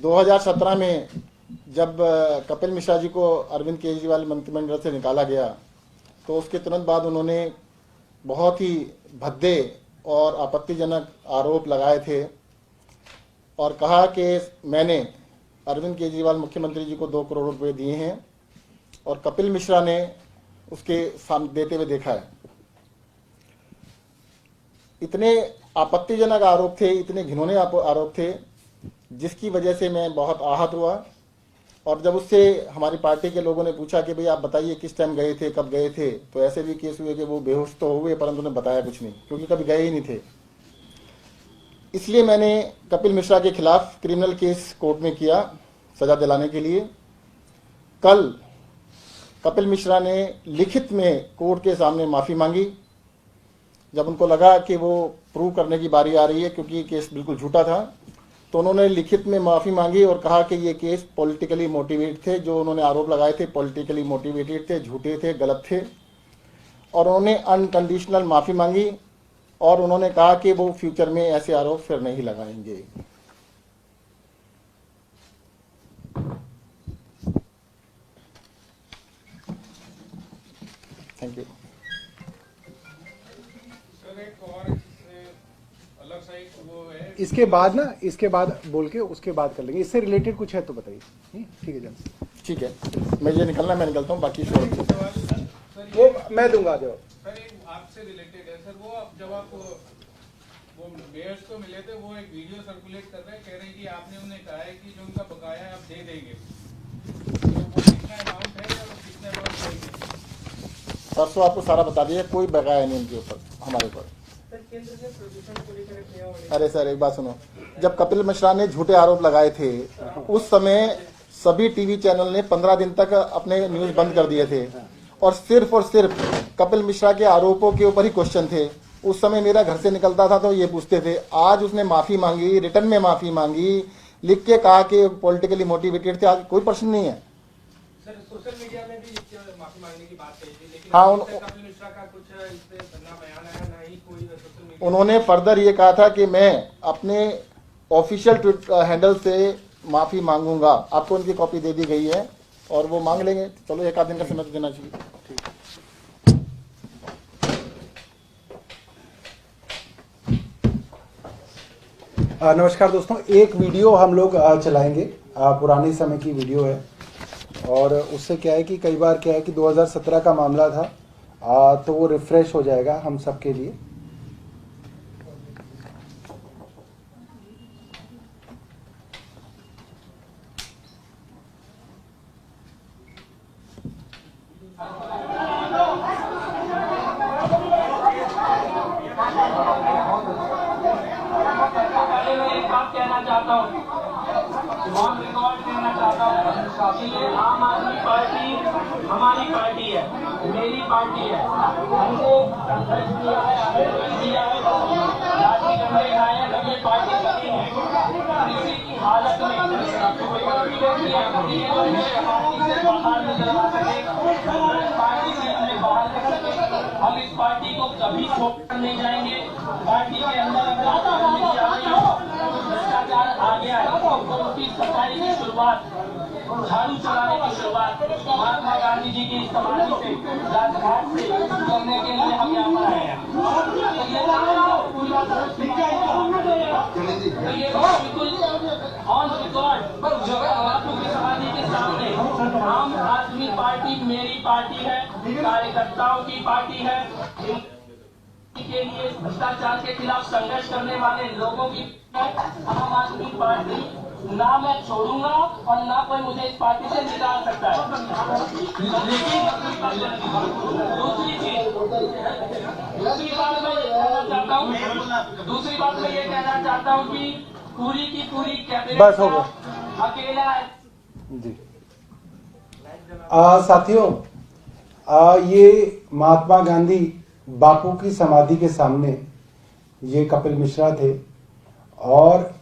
2017 में जब कपिल मिश्रा जी को अरविंद केजरीवाल मंत्रिमंडल से निकाला गया तो उसके तुरंत बाद उन्होंने बहुत ही भद्दे और आपत्तिजनक आरोप लगाए थे और कहा कि मैंने अरविंद केजरीवाल मुख्यमंत्री जी को 2 करोड़ रुपए दिए हैं और कपिल मिश्रा ने उसके सामने देते हुए देखा है। इतने आपत्तिजनक आरोप थे, इतने घिनौने आरोप थे, जिसकी वजह से मैं बहुत आहत हुआ। और जब उससे हमारी पार्टी के लोगों ने पूछा कि भाई आप बताइए किस टाइम गए थे, कब गए थे, तो ऐसे भी केस हुए कि वो बेहोश तो हुए परंतु उन्हें बताया कुछ नहीं, क्योंकि कभी गए ही नहीं थे। इसलिए मैंने कपिल मिश्रा के खिलाफ क्रिमिनल केस कोर्ट में किया सजा दिलाने के लिए। कल कपिल मिश्रा ने लिखित में कोर्ट के सामने माफ़ी मांगी जब उनको लगा कि वो प्रूव करने की बारी आ रही है, क्योंकि केस बिल्कुल झूठा था। तो उन्होंने लिखित में माफ़ी मांगी और कहा कि ये केस पॉलिटिकली मोटिवेटेड थे, जो उन्होंने आरोप लगाए थे पॉलिटिकली मोटिवेटेड थे, झूठे थे, गलत थे। और उन्होंने अनकंडीशनल माफ़ी मांगी और उन्होंने कहा कि वो फ्यूचर में ऐसे आरोप फिर नहीं लगाएंगे। Thank you. इसके बाद ना, इसके बाद बोल के उसके बाद कर लेंगे। इससे रिलेटेड कुछ है तो बताइए। ठीक है जन, ठीक है, मैं ये निकलना, मैं निकलता हूँ, बाकी वो मैं दूंगा जवाब। सर एक आपसे रिलेटेड है सर, वो जब आप वो मेयर्स को मिले थे, वो एक वीडियो सर्कुलेट कर रहे हैं, कह रहे हैं कि आपने उन्हें कहा है कि जो उनका बकाया है आप दे देंगे, तो वो कितना अमाउंट है या कितने अमाउंट देंगे? परसों आपको सारा बता दिया, कोई बकाया नहीं उनके ऊपर, हमारे ऊपर। अरे सर एक बात सुनो, जब कपिल मिश्रा ने झूठे आरोप लगाए थे उस समय सभी टीवी चैनल ने 15 दिन तक अपने न्यूज बंद कर दिए थे और सिर्फ कपिल मिश्रा के आरोपों के ऊपर ही क्वेश्चन थे। उस समय मेरा घर से निकलता था तो ये पूछते थे। आज उसने माफी मांगी, रिटर्न में माफी मांगी, लिख के कहा कि पॉलिटिकली मोटिवेटेड थे। आज कोई प्रश्न नहीं है। सर सोशल मीडिया में भी माफी मांगने की बात कही थी, लेकिन हाँ, कपिल मिश्रा का कुछ इस पे ना बयान आया, ना ही कोई सोशल मीडिया। उन्होंने फर्दर ये कहा था कि मैं अपने ऑफिशियल ट्विटर हैंडल से माफी मांगूंगा। आपको उनकी कॉपी दे दी गई है और वो मांग लेंगे। चलो एक आध दिन का समय तो देना चाहिए। नमस्कार दोस्तों, एक वीडियो हम लोग चलाएंगे, पुराने समय की वीडियो है। और उससे क्या है कि कई बार क्या है कि 2017 का मामला था, तो वो रिफ्रेश हो जाएगा हम सबके लिए। आम आदमी पार्टी हमारी पार्टी है, मेरी पार्टी है। हमको दिया है, लाठी डंडे खाए हैं, तब ये पार्टी बनी है। किसी की हालत में कोई पार्टी से बाहर नजर आ सके, पार्टी से हमें बाहर कर सके। हम इस पार्टी को कभी छोड़कर नहीं जाएंगे। पार्टी के अंदर भ्रष्टाचार आ गया है तो उसकी सफाई की शुरुआत, झाड़ू चलाने की शुरुआत महात्मा गांधी जी की समाधि से, राजघाट से करने के लिए हम यहाँ पर आए हैं। बिल्कुल ऑन रिकॉर्ड बापू की समाधि के सामने आम आदमी पार्टी मेरी पार्टी है, कार्यकर्ताओं की पार्टी है। के लिए भ्रष्टाचार के खिलाफ संघर्ष करने वाले लोगों की आम आदमी पार्टी। ना मैं छोड़ूंगा और ना कोई मुझे इस पार्टी से निकाल सकता है। लेकिन दूसरी बात मैं ये कहना चाहता हूँ, कि पूरी की पूरी कैबिनेट अकेला है जी। साथियों, ये महात्मा गांधी बापू की समाधि के सामने ये कपिल मिश्रा थे और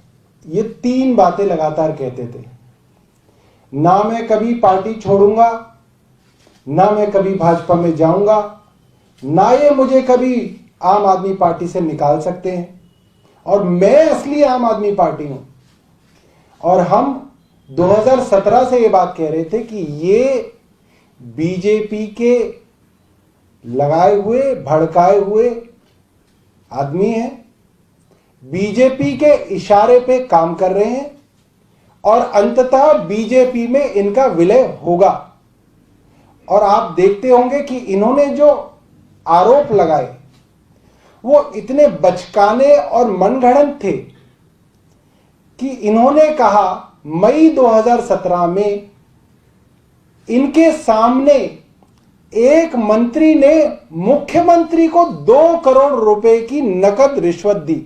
ये 3 बातें लगातार कहते थे। ना मैं कभी पार्टी छोड़ूंगा, ना मैं कभी भाजपा में जाऊंगा, ना ये मुझे कभी आम आदमी पार्टी से निकाल सकते हैं, और मैं असली आम आदमी पार्टी हूं और हम 2017 से ये बात कह रहे थे कि ये बीजेपी के लगाए हुए भड़काए हुए आदमी हैं, बीजेपी के इशारे पे काम कर रहे हैं और अंततः बीजेपी में इनका विलय होगा। और आप देखते होंगे कि इन्होंने जो आरोप लगाए वो इतने बचकाने और मनगढ़ंत थे कि इन्होंने कहा मई 2017 में इनके सामने एक मंत्री ने मुख्यमंत्री को 2 करोड़ रुपए की नकद रिश्वत दी।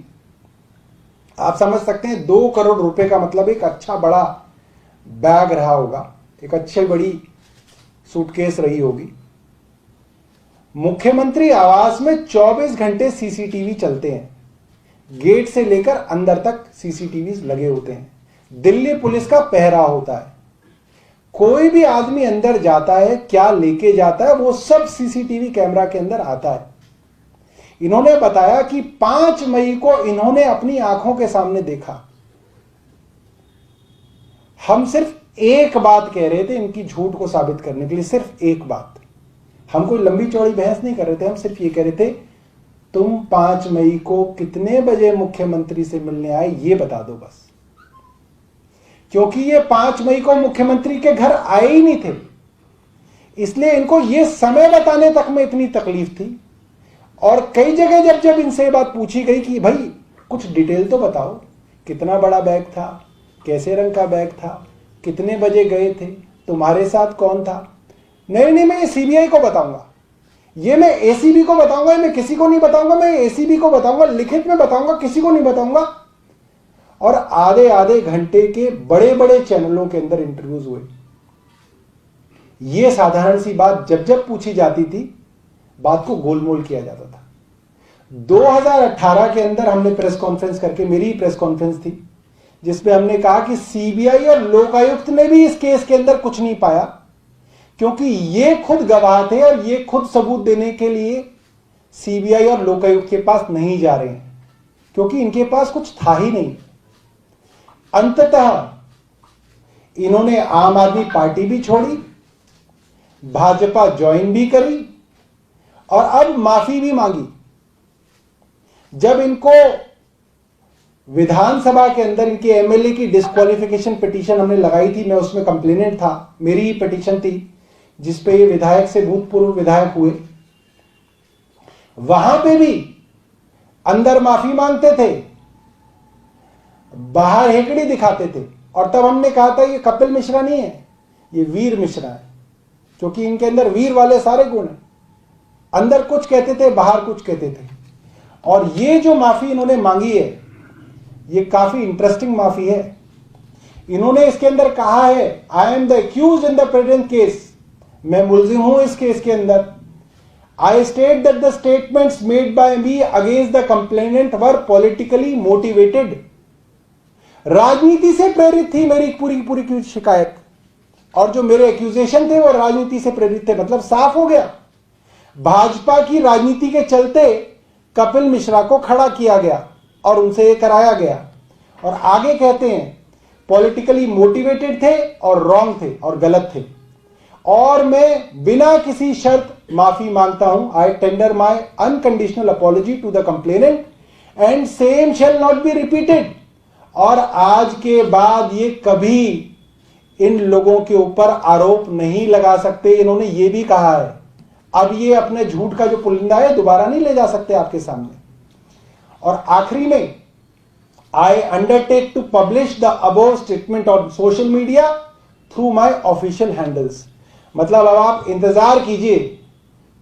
आप समझ सकते हैं 2 करोड़ रुपए का मतलब एक अच्छा बड़ा बैग रहा होगा, एक अच्छी बड़ी सूटकेस रही होगी। मुख्यमंत्री आवास में 24 घंटे सीसीटीवी चलते हैं, गेट से लेकर अंदर तक सीसीटीवी लगे होते हैं, दिल्ली पुलिस का पहरा होता है, कोई भी आदमी अंदर जाता है क्या लेके जाता है वो सब सीसीटीवी कैमरा के अंदर आता है। इन्होंने बताया कि 5 मई को इन्होंने अपनी आंखों के सामने देखा। हम सिर्फ एक बात कह रहे थे इनकी झूठ को साबित करने के लिए, सिर्फ एक बात। हम कोई लंबी चौड़ी बहस नहीं कर रहे थे, हम सिर्फ ये कह रहे थे तुम 5 मई को कितने बजे मुख्यमंत्री से मिलने आए ये बता दो बस। क्योंकि ये 5 मई को मुख्यमंत्री के घर आए ही नहीं थे, इसलिए इनको ये समय बताने तक में इतनी तकलीफ थी। और कई जगह जब इनसे बात पूछी गई कि भाई कुछ डिटेल तो बताओ, कितना बड़ा बैग था, कैसे रंग का बैग था, कितने बजे गए थे, तुम्हारे साथ कौन था, नहीं मैं ये सीबीआई को बताऊंगा, ये मैं एसीबी को बताऊंगा, मैं किसी को नहीं बताऊंगा, मैं एसीबी को बताऊंगा, लिखित में बताऊंगा, किसी को नहीं बताऊंगा। और आधे घंटे के बड़े बड़े चैनलों के अंदर इंटरव्यूज हुए। यह साधारण सी बात जब पूछी जाती थी बात को गोलमोल किया जाता था। 2018 के अंदर हमने प्रेस कॉन्फ्रेंस करके, मेरी ही प्रेस कॉन्फ्रेंस थी जिसमें हमने कहा कि सीबीआई और लोकायुक्त ने भी इस केस के अंदर कुछ नहीं पाया, क्योंकि ये खुद गवाह थे और ये खुद सबूत देने के लिए सीबीआई और लोकायुक्त के पास नहीं जा रहे हैं, क्योंकि इनके पास कुछ था ही नहीं। अंततः इन्होंने आम आदमी पार्टी भी छोड़ी, भाजपा ज्वाइन भी करी और अब माफी भी मांगी। जब इनको विधानसभा के अंदर इनके एमएलए की डिस्क्वालिफिकेशन पिटीशन हमने लगाई थी, मैं उसमें कंप्लेनेंट था, मेरी ही पिटीशन थी जिसपे ये विधायक से भूतपूर्व विधायक हुए, वहां पे भी अंदर माफी मांगते थे, बाहर हेकड़ी दिखाते थे। और तब हमने कहा था ये कपिल मिश्रा नहीं है, ये वीर मिश्रा है, क्योंकि इनके अंदर वीर वाले सारे गुण हैं। अंदर कुछ कहते थे, बाहर कुछ कहते थे। और ये जो माफी इन्होंने मांगी है ये काफी इंटरेस्टिंग माफी है। इन्होंने इसके अंदर कहा है I am the accused in the present case, मैं मुलजिम हूं इस केस के अंदर। I state that the statements made by me against the complainant were politically motivated. राजनीति से प्रेरित थी मेरी पूरी की शिकायत, और जो मेरे एक्यूजेशन थे वो राजनीति से प्रेरित थे। मतलब साफ हो गया, भाजपा की राजनीति के चलते कपिल मिश्रा को खड़ा किया गया और उनसे ये कराया गया। और आगे कहते हैं पॉलिटिकली मोटिवेटेड थे और रॉन्ग थे और गलत थे, और मैं बिना किसी शर्त माफी मांगता हूं। I tender my unconditional apology to the complainant and same shall not be repeated. और आज के बाद ये कभी इन लोगों के ऊपर आरोप नहीं लगा सकते, इन्होंने ये भी कहा है। अब ये अपने झूठ का जो पुलिंदा है दोबारा नहीं ले जा सकते आपके सामने। और आखिरी में I undertake to publish the above statement on social media through my official handles. मतलब अब आप इंतजार कीजिए,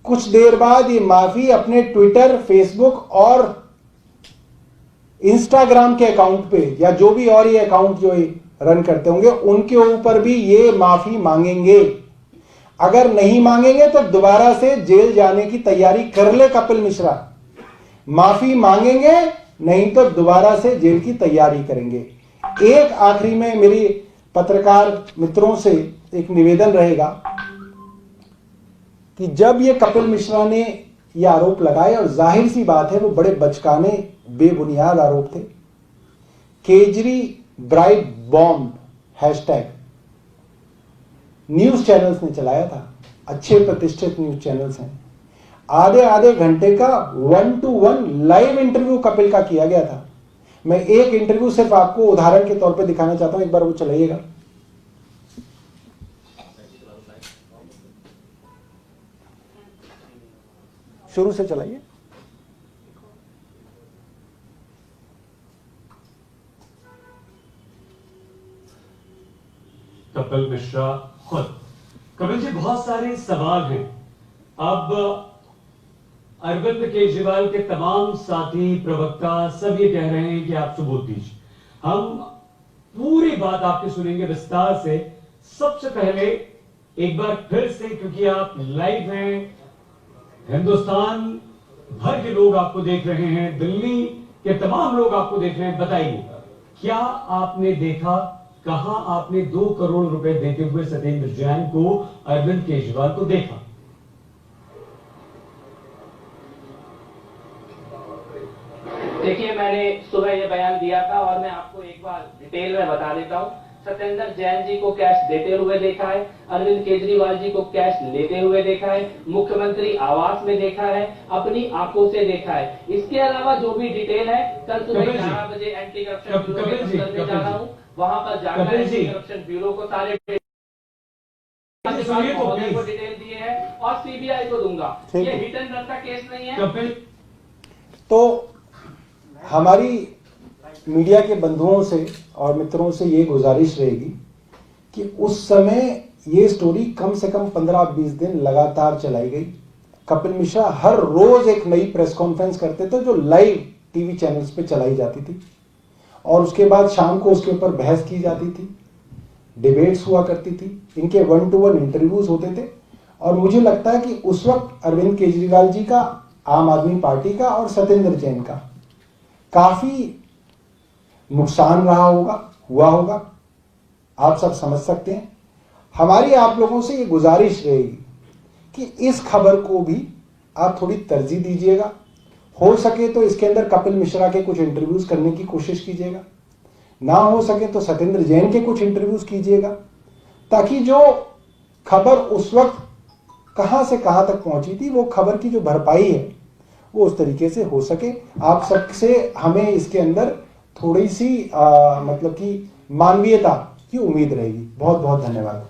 कुछ देर बाद ये माफी अपने ट्विटर, फेसबुक और इंस्टाग्राम के अकाउंट पे, या जो भी और ये अकाउंट जो ये रन करते होंगे उनके ऊपर भी ये माफी मांगेंगे। अगर नहीं मांगेंगे तो दोबारा से जेल जाने की तैयारी कर ले कपिल मिश्रा। माफी मांगेंगे नहीं तो दोबारा से जेल की तैयारी करेंगे। एक आखिरी में मेरी पत्रकार मित्रों से एक निवेदन रहेगा कि जब ये कपिल मिश्रा ने ये आरोप लगाए, और जाहिर सी बात है वो बड़े बचकाने बेबुनियाद आरोप थे। Khejri bride bomb hashtag news channels ने चलाया था, अच्छे प्रतिष्ठित न्यूज चैनल्स हैं। आधे आधे घंटे का 1-to-1 लाइव इंटरव्यू कपिल का किया गया था। मैं एक इंटरव्यू सिर्फ आपको उदाहरण के तौर पे दिखाना चाहता हूं, एक बार वो चलाइएगा। शुरू से चलाइए। कपिल मिश्रा खुद। कपिल जी, बहुत सारे सवाल हैं। अब अरविंद केजरीवाल के तमाम साथी प्रवक्ता सब ये कह रहे हैं कि आप सबूत दीजिए। हम पूरी बात आपकी सुनेंगे विस्तार से। सबसे पहले एक बार फिर से, क्योंकि आप लाइव हैं, हिंदुस्तान भर के लोग आपको देख रहे हैं, दिल्ली के तमाम लोग आपको देख रहे हैं, बताइए क्या आपने देखा, कहां आपने 2 करोड़ रुपए देते हुए सत्येंद्र जैन को, अरविंद केजरीवाल को देखा? देखिए, मैंने सुबह ये बयान दिया था और मैं आपको एक बार डिटेल में बता देता हूँ। सत्येंद्र जैन जी को कैश देते हुए देखा है, अरविंद केजरीवाल जी को कैश लेते हुए देखा है, मुख्यमंत्री आवास में देखा है, अपनी आंखों से देखा है। इसके अलावा जो भी डिटेल है, कल सुबह 11 बजे एंटी करप्शन ब्यूरो के दफ्तर में जा रहा हूँ, वहां पर जाकर एंटी करप्शन ब्यूरो को सारे महोदय को डिटेल दिए हैं और सीबीआई को दूंगा। ये हिट एंड रन का केस नहीं है। तो हमारी मीडिया के बंधुओं से और मित्रों से ये गुजारिश रहेगी कि उस समय ये स्टोरी कम से कम 15-20 दिन लगातार चलाई गई। कपिल मिश्रा हर रोज एक नई प्रेस कॉन्फ्रेंस करते थे जो लाइव टीवी चैनल्स पे चलाई जाती थी और उसके बाद शाम को उसके ऊपर बहस की जाती थी, डिबेट्स हुआ करती थी, इनके 1-to-1 इंटरव्यूज होते थे। और मुझे लगता है कि उस वक्त अरविंद केजरीवाल जी का, आम आदमी पार्टी का और सत्येंद्र जैन का काफी नुकसान रहा होगा, हुआ होगा, आप सब समझ सकते हैं। हमारी आप लोगों से ये गुजारिश रहेगी कि इस खबर को भी आप थोड़ी तरजीह दीजिएगा। हो सके तो इसके अंदर कपिल मिश्रा के कुछ इंटरव्यूज करने की कोशिश कीजिएगा, ना हो सके तो सत्येंद्र जैन के कुछ इंटरव्यूज कीजिएगा, ताकि जो खबर उस वक्त कहां से कहां तक पहुंची थी, वो खबर की जो भरपाई है वो उस तरीके से हो सके। आप सबसे हमें इसके अंदर थोड़ी सी मतलब कि मानवीयता की उम्मीद रहेगी। बहुत बहुत धन्यवाद।